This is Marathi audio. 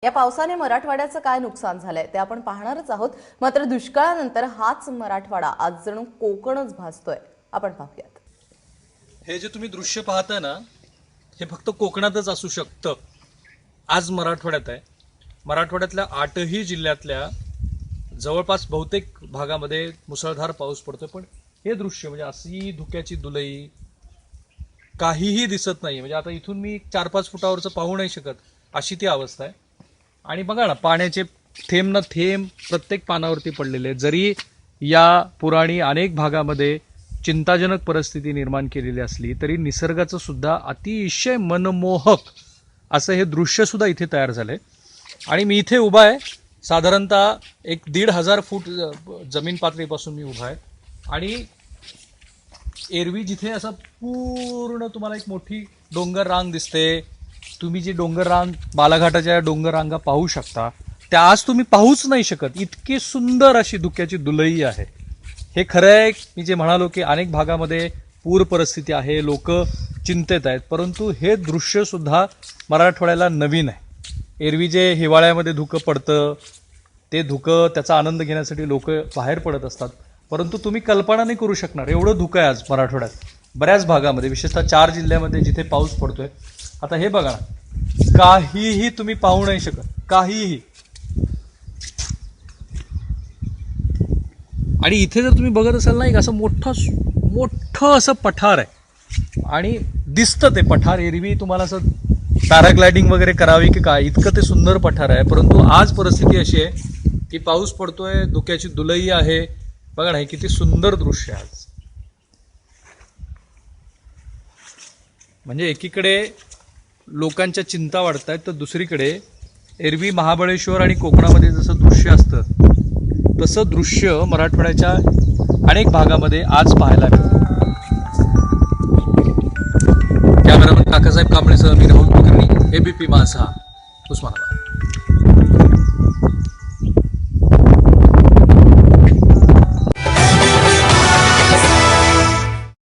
या पावसाने मराठवाड्याचं काय नुकसान झालंय ते आपण पाहणारच आहोत। मात्र दुष्काळानंतर हाच मराठवाडा आज जणू कोकणच भासतोय। आपण पाहूयात। हे जे तुम्ही दृश्य पाहताय ना, हे फक्त कोकणातच असू शकतं। आज मराठवाड्यात आहे। मराठवाड्यातल्या 8ही जिल्ह्यातल्या जवळपास बहुतेक भागामध्ये मुसळधार पाऊस पडतोय, पण हे दृश्य म्हणजे अशी धुक्याची दुलई काहीही दिसत नाही। म्हणजे आता इथून मी 4-5 फुटावरचं पाहू नाही शकत, अशी ती अवस्था आहे। आणि बघा ना, पाण्याचे थेंब ना थेंब प्रत्येक पानावरती पडलेले। जरी या पुराणी अनेक भागामध्ये चिंताजनक परिस्थिती निर्माण केलेली असली तरी निसर्गाचं सुद्धा अतिशय मनमोहक असं हे दृश्य सुद्धा इथे तयार झालंय। आणि मी इथे उभा आहे, साधारणतः 1,500 फूट जमीन पातळीपासून मी उभा आहे। आणि एरवी जिथे असं पूर्ण तुम्हाला एक मोठी डोंगर रांग दिसते, तुम्ही जी डोंगर रांग बालाघाटाच्या डोंगर रांगा पाहू शकता, त्या आज तुम्ही पाहूच नाही शकत। इतकी सुंदर अशी धुक्याची दुलई आहे। हे खरं आहे, मी जे म्हणालो की अनेक भागामध्ये पूर परिस्थिती आहे, लोक चिंतेत आहेत, परंतु हे दृश्य सुद्धा मराठवाड्याला नवीन आहे। एरवी जे हिवाळ्यामध्ये धुकं पडतं, ते धुकं त्याचा आनंद घेण्यासाठी लोक बाहेर पडत असतात, परंतु तुम्ही कल्पना नाही करू शकणार एवढं धुकं आहे आज मराठवाड्यात बऱ्याच भागामध्ये, विशेषतः 4 जिल्ह्यामध्ये जिथे पाऊस पडतोय। आता हे बघा ना, काहीही तुम्ही पाहू नाही शकत, काहीही। आणि इथे जर तुम्ही बघत असाल ना, एक असं मोठं असं पठार आहे आणि दिसतं ते पठार। एरवी तुम्हाला असं पॅराग्लायडिंग वगैरे करावी की काय, इतकं ते सुंदर पठार आहे, परंतु आज परिस्थिती अशी आहे की पाऊस पडतोय, धुक्याची दुलई आहे। बघा ना, हे किती सुंदर दृश्य आहे आज। म्हणजे एकीकडे लोकांच्या चिंता वाढत आहेत, तर दुसरीकडे एरवी महाबळेश्वर आणि कोकणामध्ये जसं दृश्य असतं तसं दृश्य मराठवाड्याच्या अनेक भागामध्ये आज पाहायला मिळतं। कॅमेरामन काकासाहेब कांबळेसह मी राहुल कुलकर्णी, ABP माझा, उस्मानाबाद।